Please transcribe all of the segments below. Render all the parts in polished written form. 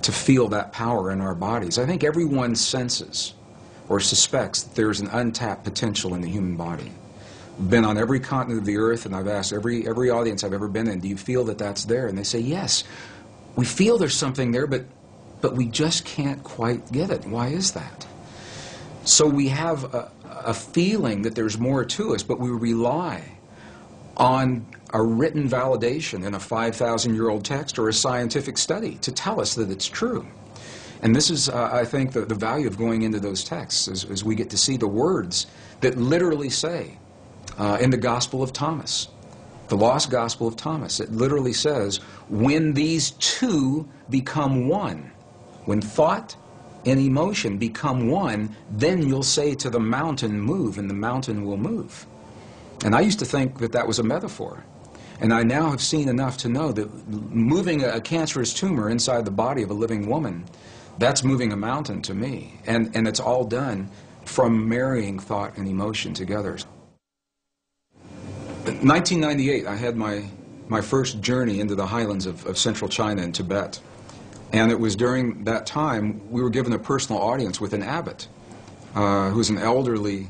to feel that power in our bodies. I think everyone senses or suspects that there's an untapped potential in the human body. I've been on every continent of the earth, and I've asked every audience I've ever been in, do you feel that that's there? And they say, yes, we feel there's something there, but we just can't quite get it. Why is that? So we have a feeling that there's more to us, but we rely on a written validation in a 5,000-year-old text or a scientific study to tell us that it's true. And this is, I think, the value of going into those texts, is we get to see the words that literally say, in the Gospel of Thomas, the Lost Gospel of Thomas, it literally says, when these two become one, when thought and emotion become one, then you'll say to the mountain, move, and the mountain will move. And I used to think that that was a metaphor. And I now have seen enough to know that moving a cancerous tumor inside the body of a living woman, that's moving a mountain to me. And it's all done from marrying thought and emotion together. In 1998, I had my first journey into the highlands of central China and Tibet. And it was during that time we were given a personal audience with an abbot, who was an elderly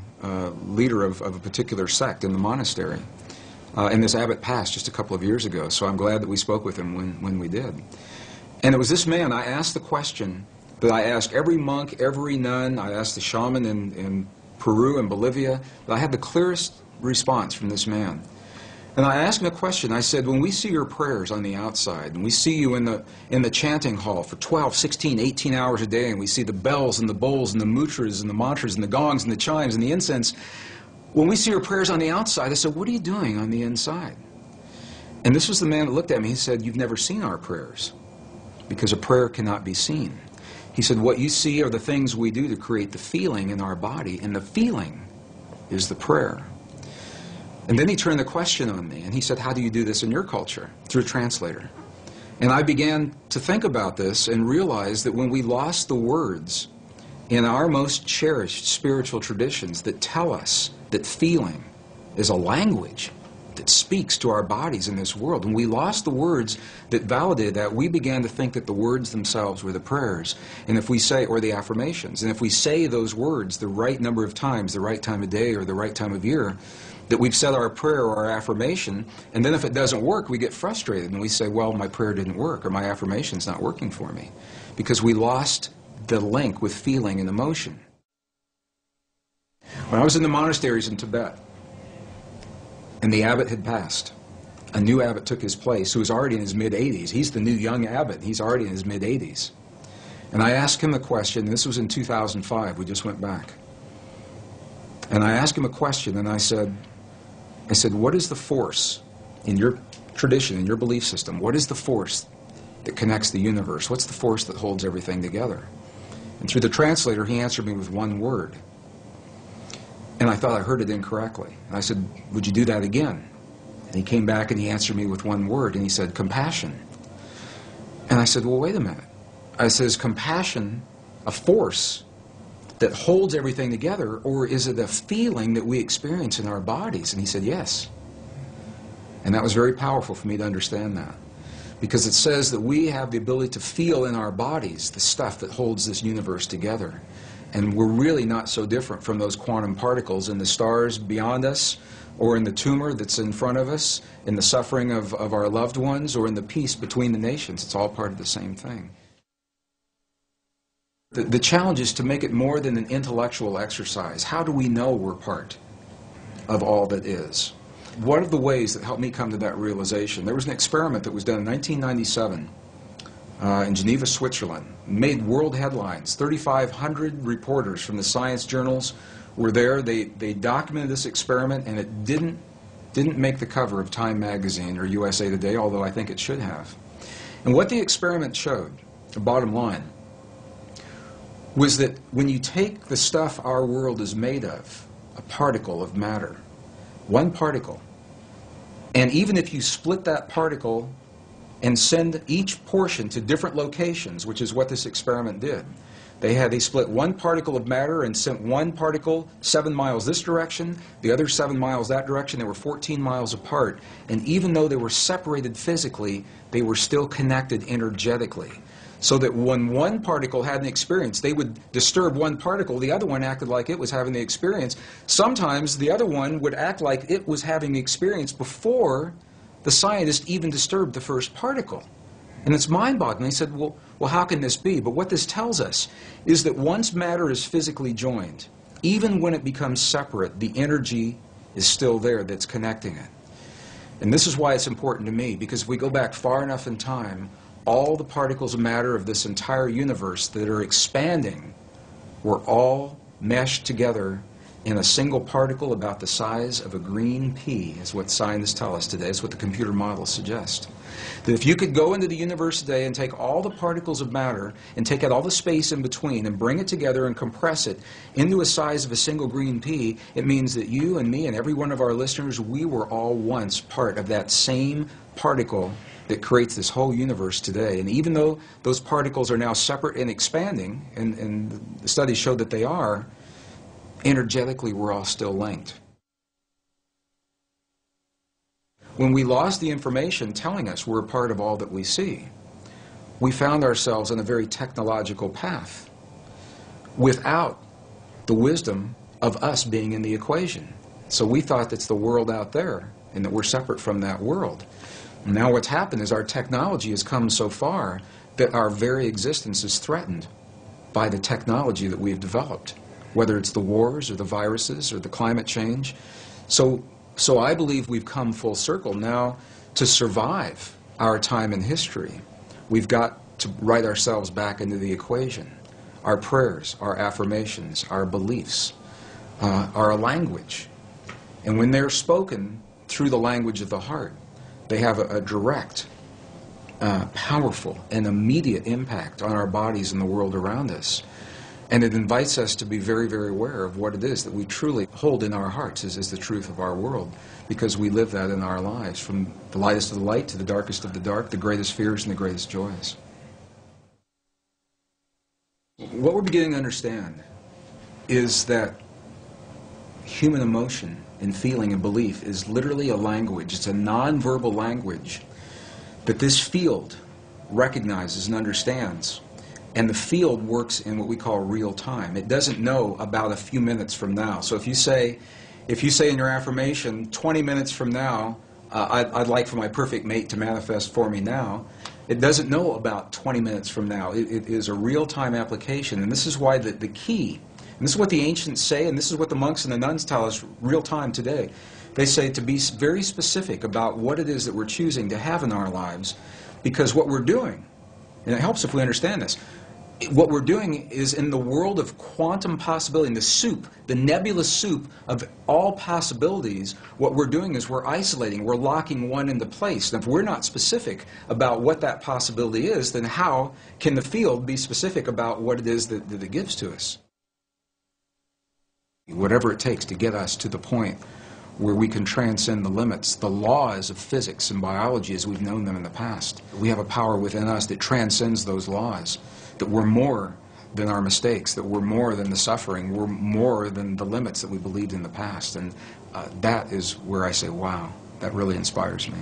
leader of a particular sect in the monastery. And this abbot passed just a couple of years ago, so I'm glad that we spoke with him when we did. And it was this man, I asked the question that I asked every monk, every nun, I asked the shaman in Peru and Bolivia, but I had the clearest response from this man. And I asked him a question. I said, when we see your prayers on the outside, and we see you in the chanting hall for 12, 16, 18 hours a day, and we see the bells and the bowls and the mudras and the mantras and the gongs and the chimes and the incense, when we see your prayers on the outside, I said, what are you doing on the inside? And this was the man that looked at me. He said, you've never seen our prayers, because a prayer cannot be seen. He said, what you see are the things we do to create the feeling in our body, and the feeling is the prayer. And then he turned the question on me, and he said, how do you do this in your culture? Through a translator. And I began to think about this and realize that when we lost the words in our most cherished spiritual traditions that tell us that feeling is a language that speaks to our bodies in this world, when we lost the words that validated that, we began to think that the words themselves were the prayers, and if we say, or the affirmations, and if we say those words the right number of times, the right time of day or the right time of year, that we've said our prayer or our affirmation, and then if it doesn't work, we get frustrated and we say, well, my prayer didn't work, or my affirmation's not working for me, because we lost the link with feeling and emotion. When I was in the monasteries in Tibet, and the abbot had passed, a new abbot took his place who was already in his mid-80s. He's the new young abbot. He's already in his mid-80s. And I asked him a question. This was in 2005. We just went back. And I asked him a question, and I said, what is the force in your tradition, in your belief system? What is the force that connects the universe? What's the force that holds everything together? And through the translator, he answered me with one word. And I thought I heard it incorrectly. And I said, would you do that again? And he came back and he answered me with one word, and he said, compassion. And I said, well, wait a minute. I said, is compassion a force that holds everything together, or is it a feeling that we experience in our bodies? And he said, yes. And that was very powerful for me to understand that, because it says that we have the ability to feel in our bodies the stuff that holds this universe together. And we're really not so different from those quantum particles in the stars beyond us, or in the tumor that's in front of us, in the suffering of our loved ones, or in the peace between the nations. It's all part of the same thing. The challenge is to make it more than an intellectual exercise. How do we know we're part of all that is? One of the ways that helped me come to that realization, there was an experiment that was done in 1997 in Geneva, Switzerland. Made world headlines. 3,500 reporters from the science journals were there. They documented this experiment, and it didn't make the cover of Time magazine or USA Today, although I think it should have. And what the experiment showed, the bottom line, was that when you take the stuff our world is made of, a particle of matter, one particle, and even if you split that particle and send each portion to different locations, which is what this experiment did, they split one particle of matter and sent one particle 7 miles this direction, the other 7 miles that direction. They were 14 miles apart, and even though they were separated physically, they were still connected energetically. So that when one particle had an experience, they would disturb one particle, the other one acted like it was having the experience. Sometimes the other one would act like it was having the experience before the scientist even disturbed the first particle. And it's mind-boggling. He said, well, how can this be? But what this tells us is that once matter is physically joined, even when it becomes separate, the energy is still there that's connecting it. And this is why it's important to me, because if we go back far enough in time, all the particles of matter of this entire universe that are expanding were all meshed together in a single particle about the size of a green pea, is what scientists tell us today. It's what the computer models suggest. That if you could go into the universe today and take all the particles of matter and take out all the space in between and bring it together and compress it into a size of a single green pea, it means that you and me and every one of our listeners, we were all once part of that same particle that creates this whole universe today. And even though those particles are now separate and expanding, and the studies show that they are, energetically we're all still linked. When we lost the information telling us we're a part of all that we see, we found ourselves on a very technological path without the wisdom of us being in the equation. So we thought that's the world out there and that we're separate from that world. Now what's happened is our technology has come so far that our very existence is threatened by the technology that we've developed, whether it's the wars or the viruses or the climate change. So I believe we've come full circle now to survive our time in history. We've got to write ourselves back into the equation. Our prayers, our affirmations, our beliefs, our language. And when they're spoken through the language of the heart, they have a direct, powerful, and immediate impact on our bodies and the world around us. And it invites us to be very, very aware of what it is that we truly hold in our hearts as is the truth of our world, because we live that in our lives, from the lightest of the light to the darkest of the dark, the greatest fears and the greatest joys. What we're beginning to understand is that human emotion and feeling and belief is literally a language. It's a non-verbal language that this field recognizes and understands. And the field works in what we call real time. It doesn't know about a few minutes from now. So if you say in your affirmation, 20 minutes from now, I'd like for my perfect mate to manifest for me now, it doesn't know about 20 minutes from now. It is a real-time application. And this is why the key, and this is what the ancients say, and this is what the monks and the nuns tell us real-time today. They say to be very specific about what it is that we're choosing to have in our lives, because what we're doing, and it helps if we understand this, what we're doing is in the world of quantum possibility, in the soup, the nebulous soup of all possibilities, what we're doing is we're isolating, we're locking one into place. And if we're not specific about what that possibility is, then how can the field be specific about what it is that it gives to us? Whatever it takes to get us to the point where we can transcend the limits, the laws of physics and biology as we've known them in the past. We have a power within us that transcends those laws, that we're more than our mistakes, that we're more than the suffering, we're more than the limits that we believed in the past. And that is where I say, wow, that really inspires me.